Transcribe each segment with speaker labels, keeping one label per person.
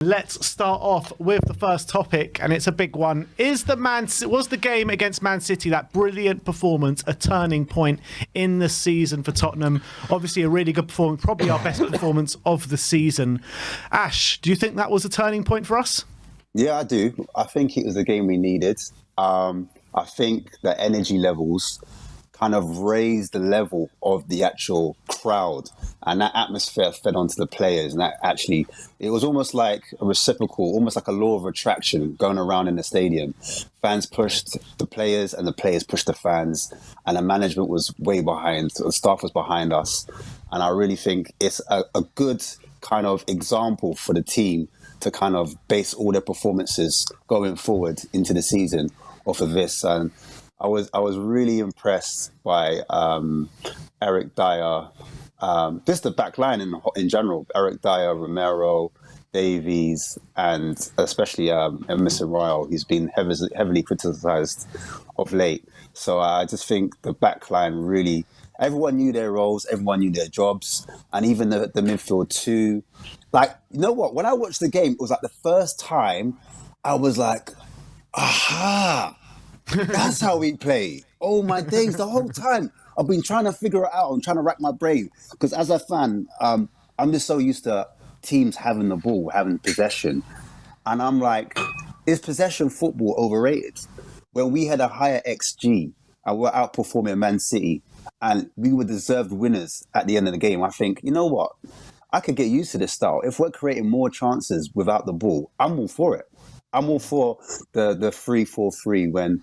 Speaker 1: Let's start off with the first topic, and it's a big one. Was the game against Man City, that brilliant performance, a turning point in the season for Tottenham? Obviously a really good performance, probably our best performance of the season. Ash, do you think that was a turning point for us?
Speaker 2: Yeah, I do. I think it was the game we needed. I think the energy levels kind of raised the level of the actual crowd, and that atmosphere fed onto the players, and that actually, it was almost like a reciprocal, almost like a law of attraction going around in the stadium. Fans pushed the players and the players pushed the fans, and the management was way behind, the staff was behind us. And I really think it's a good kind of example for the team to kind of base all their performances going forward into the season off of this. And I was really impressed by Eric Dyer, just the back line in general. Eric Dyer, Romero, Davies, and especially Emerson Royal, who's been heavily criticised of late. So I just think the back line really, everyone knew their roles, everyone knew their jobs, and even the midfield too. Like, you know what? When I watched the game, it was like the first time I was like, aha! That's how we play. Oh my days! The whole time I've been trying to figure it out. I'm trying to rack my brain because as a fan, I'm just so used to teams having the ball, having possession, and I'm like, is possession football overrated? When we had a higher XG and we're outperforming Man City, and we were deserved winners at the end of the game, I think, you know what? I could get used to this style. If we're creating more chances without the ball, I'm all for it. I'm all for the 3-4-3 when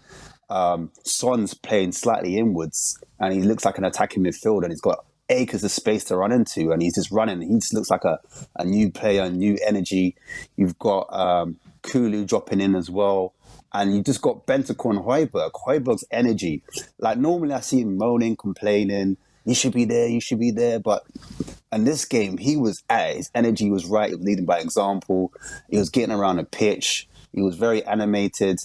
Speaker 2: Son's playing slightly inwards and he looks like an attacking midfielder and he's got acres of space to run into and he's just running. He just looks like a new player, new energy. You've got Kulu dropping in as well. And you just got Bentancur and Højbjerg. Højbjerg's energy. Like normally I see him moaning, complaining, you should be there. But in this game, he was his energy was right. He was leading by example. He was getting around the pitch. He was very animated.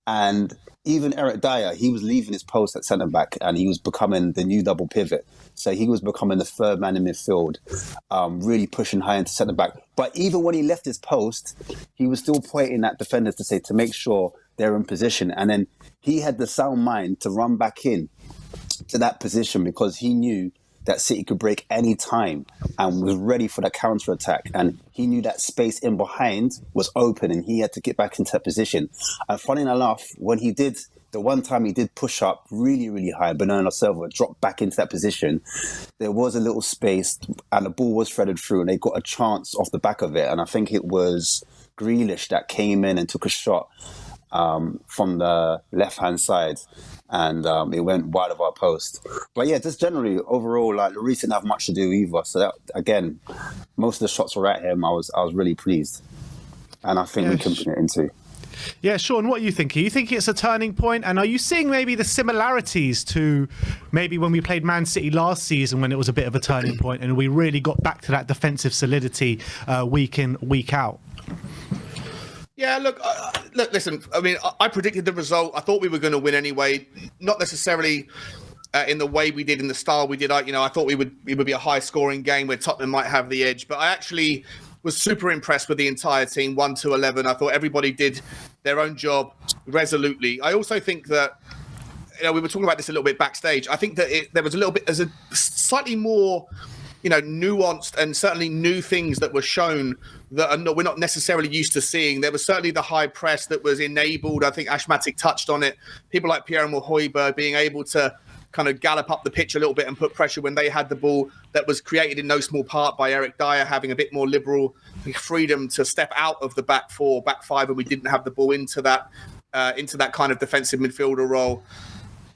Speaker 2: And even Eric Dyer, he was leaving his post at centre-back and he was becoming the new double pivot. So he was becoming the third man in midfield, really pushing high into centre-back. But even when he left his post, he was still pointing at defenders to make sure they're in position. And then he had the sound mind to run back in to that position because he knew that City could break any time and was ready for that counter-attack. And he knew that space in behind was open and he had to get back into that position. And funny enough, when he did, the one time he did push up really, really high, Bernardo Silva dropped back into that position, there was a little space and the ball was threaded through and they got a chance off the back of it. And I think it was Grealish that came in and took a shot from the left-hand side. And it went wide of our post. But yeah, just generally, overall, like Lloris didn't have much to do either. So that, again, most of the shots were at him. I was really pleased. And I think we can put it into.
Speaker 1: Yeah, Sean, what are you thinking? You think it's a turning point? And are you seeing maybe the similarities to maybe when we played Man City last season when it was a bit of a turning point and we really got back to that defensive solidity week in, week out?
Speaker 3: Yeah, look, listen, I mean, I predicted the result. I thought we were going to win anyway, not necessarily in the way we did, in the style we did. I thought it would be a high-scoring game where Tottenham might have the edge. But I actually was super impressed with the entire team, 1 to 11. I thought everybody did their own job resolutely. I also think that, we were talking about this a little bit backstage. I think that there's a slightly more, nuanced and certainly new things that were shown that we're not necessarily used to seeing. There was certainly the high press that was enabled. I think Ashmatic touched on it. People like Pierre-Emile Højbjerg being able to kind of gallop up the pitch a little bit and put pressure when they had the ball. That was created in no small part by Eric Dyer having a bit more liberal freedom to step out of the back four, back five, and we didn't have the ball into that kind of defensive midfielder role.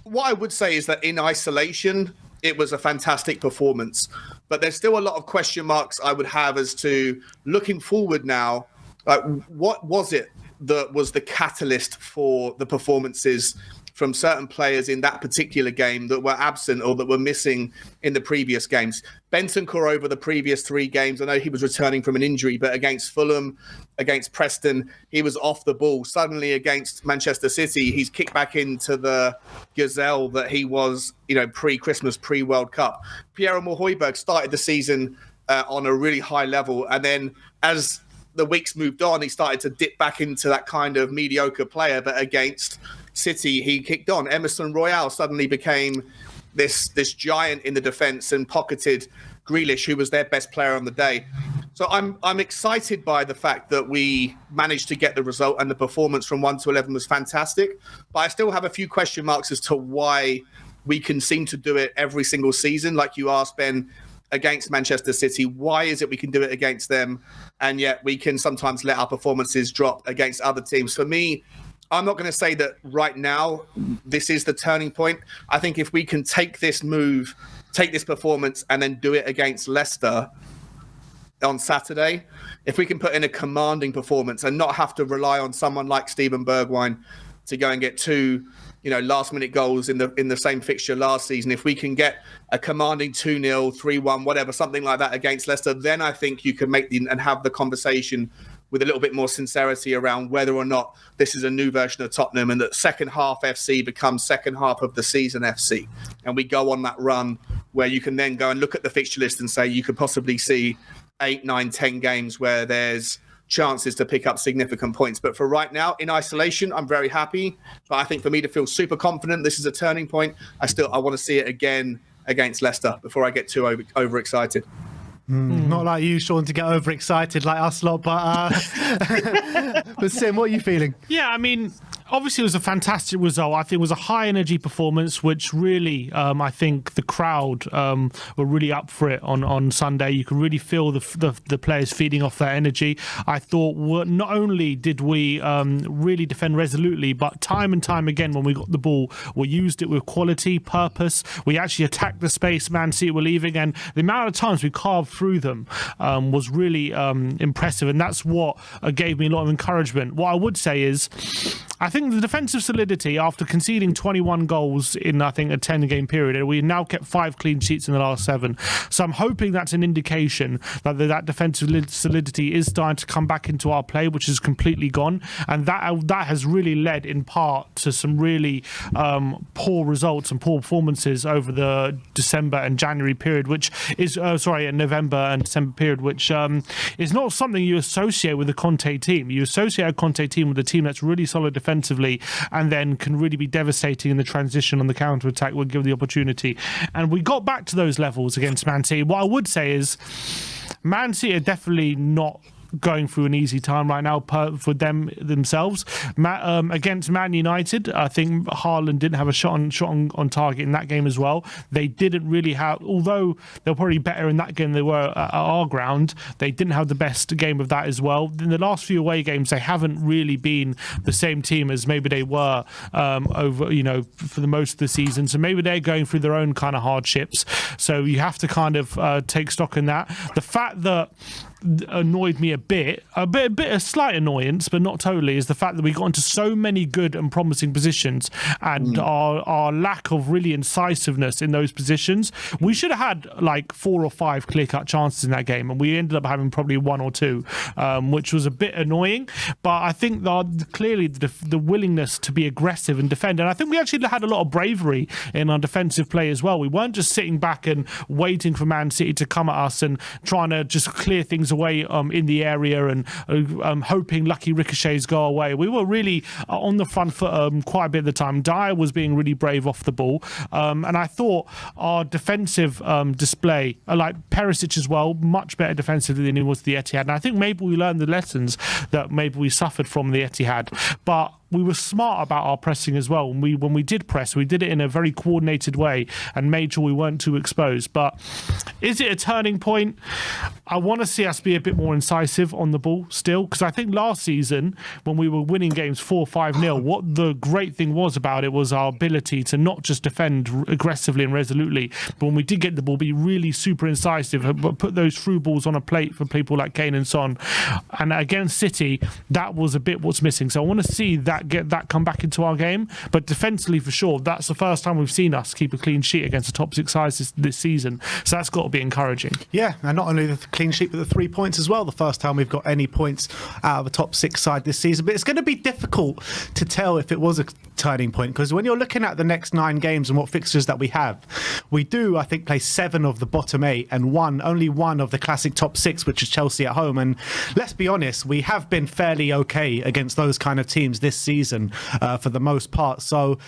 Speaker 3: What I would say is that in isolation, it was a fantastic performance. But there's still a lot of question marks I would have as to looking forward now, like what was it that was the catalyst for the performances from certain players in that particular game that were absent or that were missing in the previous games. Bentancur over the previous 3 games, I know he was returning from an injury, but against Fulham, against Preston, he was off the ball. Suddenly against Manchester City, he's kicked back into the gazelle that he was, pre-Christmas, pre-World Cup. Pierre-Emile Højbjerg started the season on a really high level. And then as the weeks moved on, he started to dip back into that kind of mediocre player. But against City, he kicked on. Emerson Royale suddenly became this giant in the defence and pocketed Grealish, who was their best player on the day. So I'm excited by the fact that we managed to get the result, and the performance from 1 to 11 was fantastic. But I still have a few question marks as to why we can seem to do it every single season. Like you asked, Ben, against Manchester City, why is it we can do it against them, and yet we can sometimes let our performances drop against other teams? For me, I'm not going to say that right now this is the turning point. I think if we can take this move, take this performance, and then do it against Leicester on Saturday, if we can put in a commanding performance and not have to rely on someone like Steven Bergwijn to go and get 2 last-minute goals in the same fixture last season, if we can get a commanding 2-0, 3-1, whatever, something like that against Leicester, then I think you can make and have the conversation with a little bit more sincerity around whether or not this is a new version of Tottenham, and that second half FC becomes second half of the season FC. And we go on that run where you can then go and look at the fixture list and say you could possibly see 8, 9, 10 games where there's chances to pick up significant points. But for right now, in isolation, I'm very happy. But I think for me to feel super confident, this is a turning point. I want to see it again against Leicester before I get too overexcited.
Speaker 1: Not like you, Sean, to get overexcited like us lot, but but Sim, what are you feeling?
Speaker 4: Yeah, I mean, obviously it was a fantastic result. I think it was a high energy performance, which really, I think the crowd were really up for it on Sunday. You could really feel the players feeding off that energy. I thought not only did we really defend resolutely, but time and time again when we got the ball, we used it with quality, purpose. We actually attacked the space Man City were leaving, and the amount of times we carved through them was really impressive, and that's what gave me a lot of encouragement. What I would say is, I think the defensive solidity, after conceding 21 goals in, I think, a 10-game period, we now kept 5 clean sheets in the last 7. So I'm hoping that's an indication that defensive solidity is starting to come back into our play, which is completely gone. And that has really led, in part, to some really poor results and poor performances over the December and January period, which is, November and December period, which is not something you associate with a Conte team. You associate a Conte team with a team that's really solid defensively and then can really be devastating in the transition on the counter-attack when given the opportunity. And we got back to those levels against Man City. What I would say is Man City are definitely not going through an easy time right now for themselves. Against Man United, I think Haaland didn't have a shot on target in that game as well. They didn't really have, although they were probably better in that game than they were at our ground, they didn't have the best game of that as well. In the last few away games, they haven't really been the same team as maybe they were over, for the most of the season. So maybe they're going through their own kind of hardships. So you have to kind of take stock in that. The fact that annoyed me a slight annoyance, but not totally, is the fact that we got into so many good and promising positions, and our lack of really incisiveness in those positions. We should have had like 4 or 5 clear-cut chances in that game, and we ended up having probably 1 or 2, which was a bit annoying. But I think clearly the willingness to be aggressive and defend, and I think we actually had a lot of bravery in our defensive play as well. We weren't just sitting back and waiting for Man City to come at us and trying to just clear things away in the area and hoping lucky ricochets go away. We were really on the front foot quite a bit of the time. Dyer was being really brave off the ball, and I thought our defensive display, like Perisic as well, much better defensively than he was the Etihad. And I think maybe we learned the lessons that maybe we suffered from the Etihad, but we were smart about our pressing as well. When we did press, we did it in a very coordinated way and made sure we weren't too exposed. But is it a turning point? I want to see us be a bit more incisive on the ball still, because I think last season when we were winning games 4-5-0, what the great thing was about it was our ability to not just defend aggressively and resolutely, but when we did get the ball, be really super incisive, but put those through balls on a plate for people like Kane and Son. And against City, that was a bit what's missing. So I want to see that that come back into our game. But defensively, for sure, that's the first time we've seen us keep a clean sheet against the top 6 sides this season. So that's got to be encouraging.
Speaker 1: Yeah, and not only the clean sheet, but the 3 points as well. The first time we've got any points out of a top 6 side this season. But it's going to be difficult to tell if it was a turning point, because when you're looking at the next 9 games and what fixtures that we have, we do, I think, play 7 of the bottom 8 and only one of the classic top 6, which is Chelsea at home. And let's be honest, we have been fairly okay against those kind of teams this season for the most part. So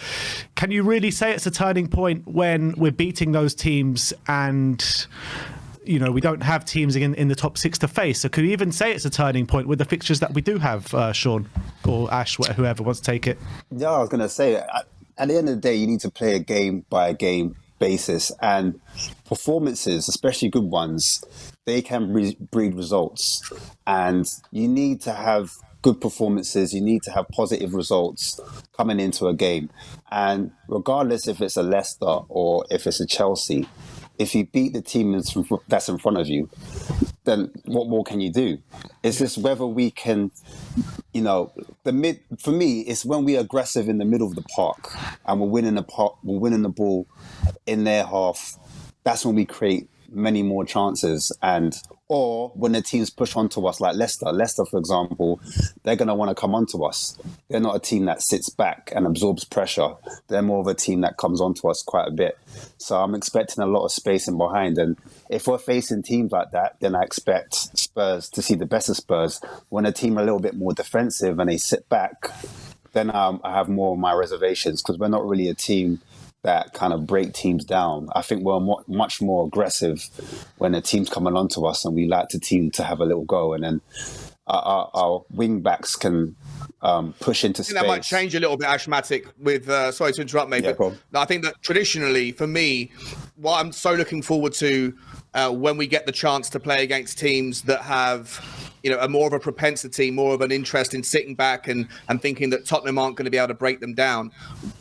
Speaker 1: can you really say it's a turning point when we're beating those teams and we don't have teams in the top 6 to face? So could you even say it's a turning point with the fixtures that we do have, Sean or Ash, whoever wants to take it?
Speaker 2: Yeah, I was going to say, at the end of the day, you need to play a game by a game basis, and performances, especially good ones, they can breed results, and you need to have good performances, you need to have positive results coming into a game. And regardless if it's a Leicester or if it's a Chelsea, if you beat the team that's in front of you, then what more can you do? It's just whether we can, for me, it's when we're aggressive in the middle of the park and we're winning the ball in their half. That's when we create many more chances, or when the teams push onto us, like Leicester, for example, they're going to want to come onto us. They're not a team that sits back and absorbs pressure. They're more of a team that comes onto us quite a bit. So I'm expecting a lot of space in behind. And if we're facing teams like that, then I expect Spurs to see the best of Spurs. When a team are a little bit more defensive and they sit back, then I have more of my reservations, because we're not really a team that kind of break teams down. I think we're much more aggressive when a team's coming onto us, and we like the team to have a little go, and then our wing backs can push into space.
Speaker 3: That might change a little bit, Ashmatic, with sorry to interrupt, mate, but I think that traditionally, for me, what I'm so looking forward to when we get the chance to play against teams that have a more of a propensity, more of an interest in sitting back and thinking that Tottenham aren't going to be able to break them down.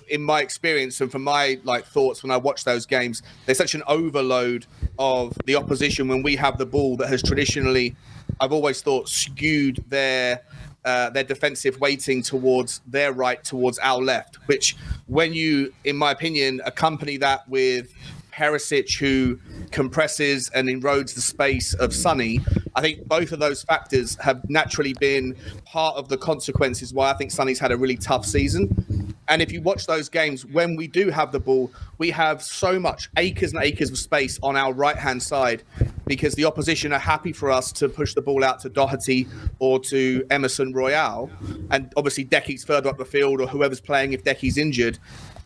Speaker 3: In my experience and from my thoughts when I watch those games, there's such an overload of the opposition when we have the ball that has traditionally, I've always thought, skewed their defensive weighting towards their right, towards our left, which when you, in my opinion, accompany that with Perisic, who compresses and erodes the space of Sonny, I think both of those factors have naturally been part of the consequences why I think Sonny's had a really tough season. And if you watch those games, when we do have the ball, we have so much acres and acres of space on our right-hand side, because the opposition are happy for us to push the ball out to Doherty or to Emerson Royale. And obviously Decky's further up the field, or whoever's playing if Decky's injured.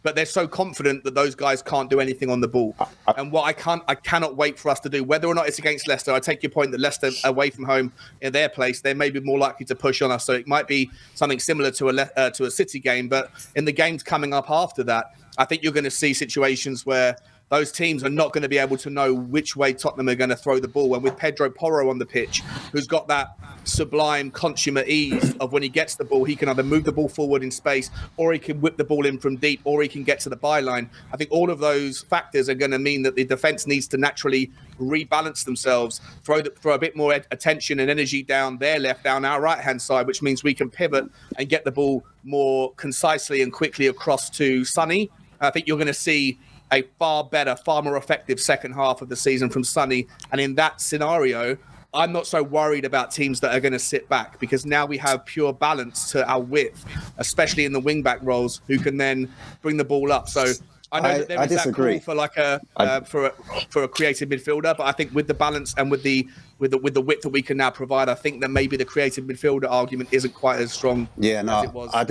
Speaker 3: But they're so confident that those guys can't do anything on the ball. And what I cannot wait for us to do, whether or not it's against Leicester, I take your point that Leicester away from home in their place, they may be more likely to push on us. So it might be something similar to a City game. But in the games coming up after that, I think you're going to see situations where those teams are not going to be able to know which way Tottenham are going to throw the ball. And with Pedro Porro on the pitch, who's got that sublime consummate ease of when he gets the ball, he can either move the ball forward in space, or he can whip the ball in from deep, or he can get to the byline. I think all of those factors are going to mean that the defence needs to naturally rebalance themselves, throw a bit more attention and energy down their left, down our right-hand side, which means we can pivot and get the ball more concisely and quickly across to Sonny. I think you're going to see a far better, far more effective second half of the season from Sonny. And in that scenario, I'm not so worried about teams that are going to sit back, because now we have pure balance to our width, especially in the wing-back roles, who can then bring the ball up. So I know that there is that call for for a creative midfielder, but I think with the balance and with the width that we can now provide, I think that maybe the creative midfielder argument isn't quite as strong.
Speaker 2: Yeah, no,
Speaker 3: as it was.
Speaker 2: I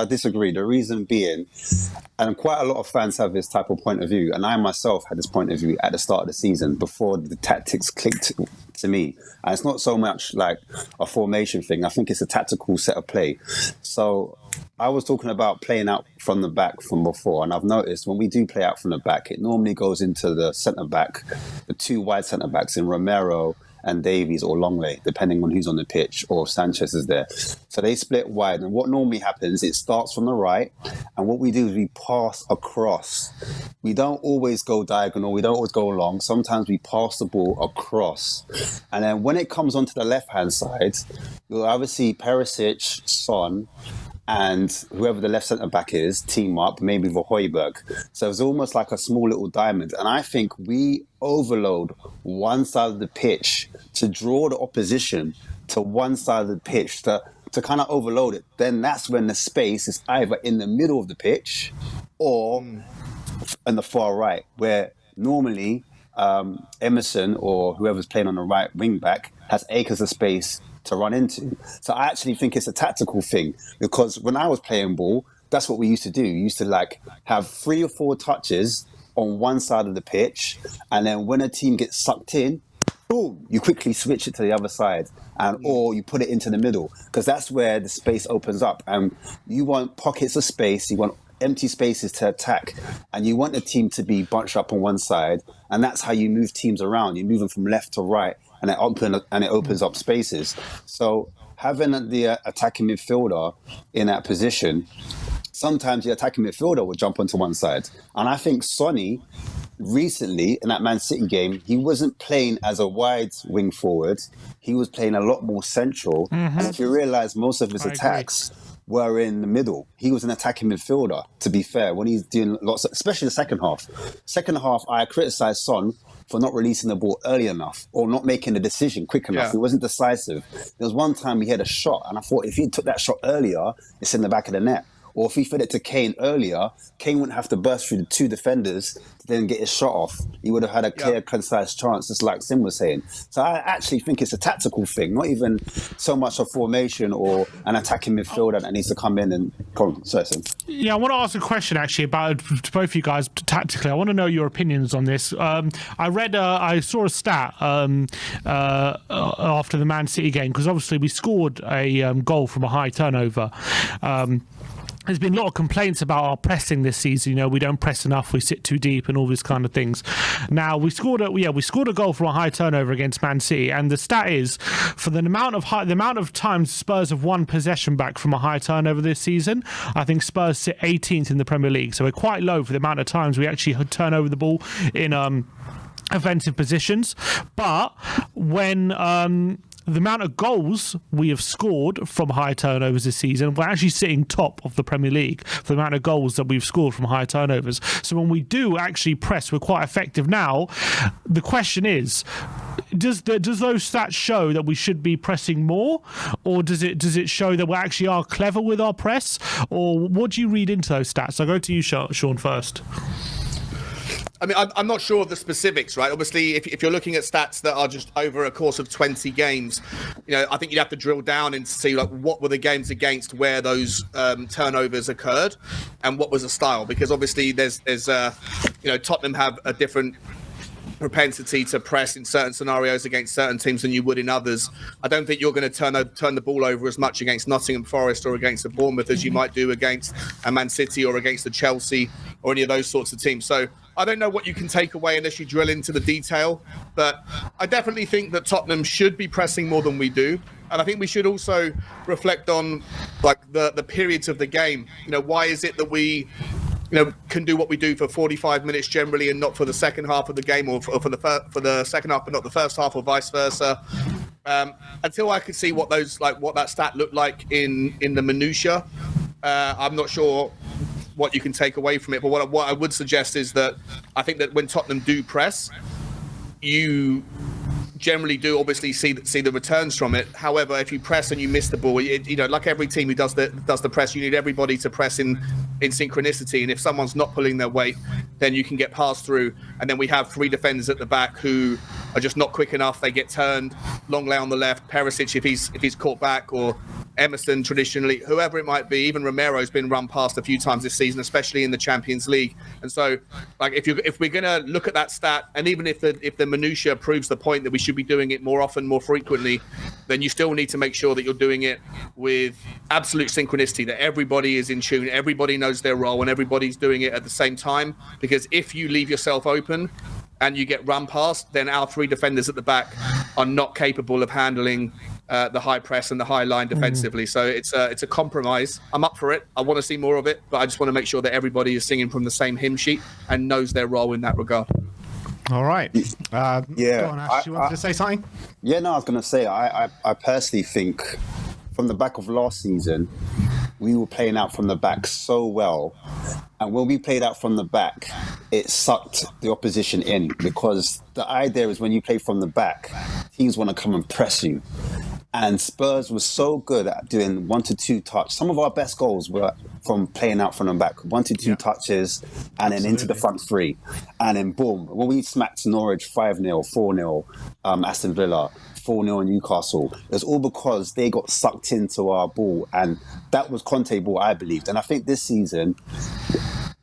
Speaker 2: disagree. The reason being, and quite a lot of fans have this type of point of view, and I myself had this point of view at the start of the season before the tactics clicked to me. And it's not so much like a formation thing. I think it's a tactical set of play. So I was talking about playing out from the back from before, and I've noticed when we do play out from the back, it normally goes into the centre-back, the two wide centre-backs in Romero and Davies, or Longley, depending on who's on the pitch, or Sanchez is there. So they split wide, and what normally happens, it starts from the right, and what we do is we pass across. We don't always go diagonal, we don't always go long. Sometimes we pass the ball across. And then when it comes onto the left-hand side, you'll either see Perisic, Son, and whoever the left centre back is, team up, maybe for Højbjerg. So it's almost like a small little diamond. And I think we overload one side of the pitch to draw the opposition to one side of the pitch, to kind of overload it. Then that's when the space is either in the middle of the pitch or on the far right, where normally Emerson or whoever's playing on the right wing back has acres of space to run into. So I actually think it's a tactical thing, because when I was playing ball, that's what we used to do. We used to like have 3 or 4 touches on one side of the pitch, and then when a team gets sucked in, boom, you quickly switch it to the other side, and or you put it into the middle, because that's where the space opens up. And you want pockets of space, you want empty spaces to attack, and you want the team to be bunched up on one side, and that's how you move teams around. You move them from left to right, and it opens up spaces. So having the attacking midfielder in that position, sometimes the attacking midfielder will jump onto one side. And I think Sonny, recently in that Man City game, he wasn't playing as a wide wing forward. He was playing a lot more central. And if you realise, most of his attacks were in the middle. He was an attacking midfielder, to be fair, when he's doing lots of, especially the second half. Second half, I criticised Son for not releasing the ball early enough or not making a decision quick enough. He wasn't decisive. There was one time he had a shot, and I thought if he took that shot earlier, it's in the back of the net. Or if he fed it to Kane earlier, Kane wouldn't have to burst through the 2 defenders to then get his shot off. He would have had a clear, concise chance, just like Sim was saying. So I actually think it's a tactical thing, not even so much a formation or an attacking midfielder that needs to come in and come. Sorry, Sim.
Speaker 4: Yeah, I want to ask a question actually about to both of you guys tactically. I want to know your opinions on this. I saw a stat after the Man City game, because obviously we scored a goal from a high turnover. There's been a lot of complaints about our pressing this season. You know, we don't press enough, we sit too deep, and all these kind of things. Now we scored a goal from a high turnover against Man City, and the stat is for the amount of times Spurs have won possession back from a high turnover this season. I think Spurs sit 18th in the Premier League, so we're quite low for the amount of times we actually turn over the ball in offensive positions. But when the amount of goals we have scored from high turnovers this season, we're actually sitting top of the Premier League for the amount of goals that we've scored from high turnovers. So when we do actually press, we're quite effective now. The question is, does those stats show that we should be pressing more, or does it show that we actually are clever with our press, or what do you read into those stats? I'll go to you, Sean, first.
Speaker 3: I mean, I'm not sure of the specifics, right? Obviously, if you're looking at stats that are just over a course of 20 games, you know, I think you'd have to drill down and see like what were the games against where those turnovers occurred, and what was the style. Because obviously, there's Tottenham have a different propensity to press in certain scenarios against certain teams than you would in others. I don't think you're going to turn the ball over as much against Nottingham Forest or against the Bournemouth as you might do against a Man City or against the Chelsea or any of those sorts of teams. So I don't know what you can take away unless you drill into the detail, but I definitely think that Tottenham should be pressing more than we do. And I think we should also reflect on like the periods of the game. You know, why is it that we can do what we do for 45 minutes generally and not for the second half of the game, or for the second half but not the first half, or vice versa? Until I could see what that stat looked like in the minutiae, I'm not sure what you can take away from it. But what I would suggest is that I think that when Tottenham do press, you generally do obviously see the returns from it. However, if you press and you miss the ball, like every team who does the press, you need everybody to press in synchronicity. And if someone's not pulling their weight, then you can get passed through. And then we have 3 defenders at the back who are just not quick enough. They get turned. Longley on the left, Perisic if he's caught back, or Emerson traditionally, whoever it might be. Even Romero's been run past a few times this season, especially in the Champions League. And so, like, if we're gonna look at that stat, and even if the minutiae proves the point that we should be doing it more often, more frequently, then you still need to make sure that you're doing it with absolute synchronicity, that everybody is in tune, everybody knows their role, and everybody's doing it at the same time. Because if you leave yourself open and you get run past, then our 3 defenders at the back are not capable of handling the high press and the high line defensively. So it's a compromise. I'm up for it. I want to see more of it, but I just want to make sure that everybody is singing from the same hymn sheet and knows their role in that regard.
Speaker 1: All right. Go on, Ash, you wanted to say something?
Speaker 2: Yeah, no, I was going to say, I personally think from the back of last season, we were playing out from the back so well. And when we played out from the back, it sucked the opposition in, because the idea is when you play from the back, teams want to come and press you. And Spurs was so good at doing 1 to 2 touch. Some of our best goals were from playing out from the back, 1 to 2 touches, and then into the front three. And then boom, when we smacked Norwich 5-0, 4-0, Aston Villa, 4-0 Newcastle, it's all because they got sucked into our ball. And that was Conte ball, I believed. And I think this season,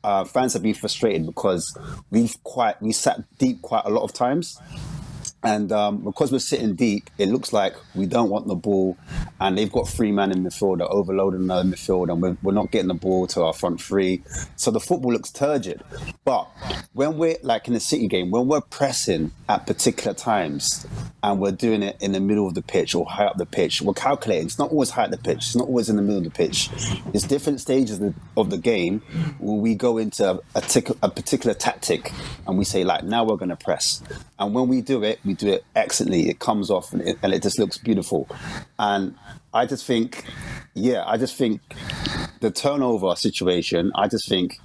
Speaker 2: fans have been frustrated because we sat deep quite a lot of times. And because we're sitting deep, it looks like we don't want the ball, and they've got 3 men in midfield, they're overloading the midfield, and we're not getting the ball to our front three. So the football looks turgid. But when we're like in the City game, when we're pressing at particular times and we're doing it in the middle of the pitch or high up the pitch, we're calculating. It's not always high up the pitch. It's not always in the middle of the pitch. It's different stages of the game where we go into a particular tactic and we say, like, now we're going to press. And when we do it excellently. It comes off and it just looks beautiful. And I just think the turnover situation, I just think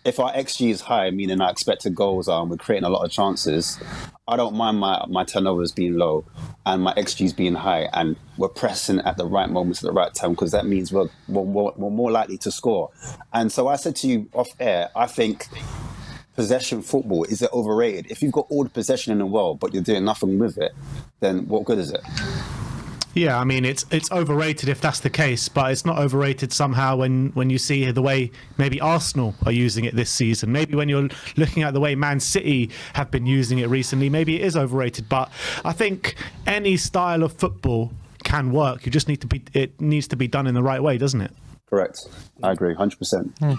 Speaker 2: if our XG is high, meaning our expected goals are, and we're creating a lot of chances, I don't mind my turnovers being low and my XGs being high, and we're pressing at the right moments at the right time, because that means we're more likely to score. And so I said to you off air, I think possession football, is it overrated? If you've got all the possession in the world but you're doing nothing with it, then what good is it?
Speaker 1: Yeah, I mean, it's overrated if that's the case, but it's not overrated somehow when you see the way maybe Arsenal are using it this season. Maybe when you're looking at the way Man City have been using it recently, maybe it is overrated. But I think any style of football can work. It needs to be done in the right way, doesn't it?
Speaker 2: Correct. I agree, 100%.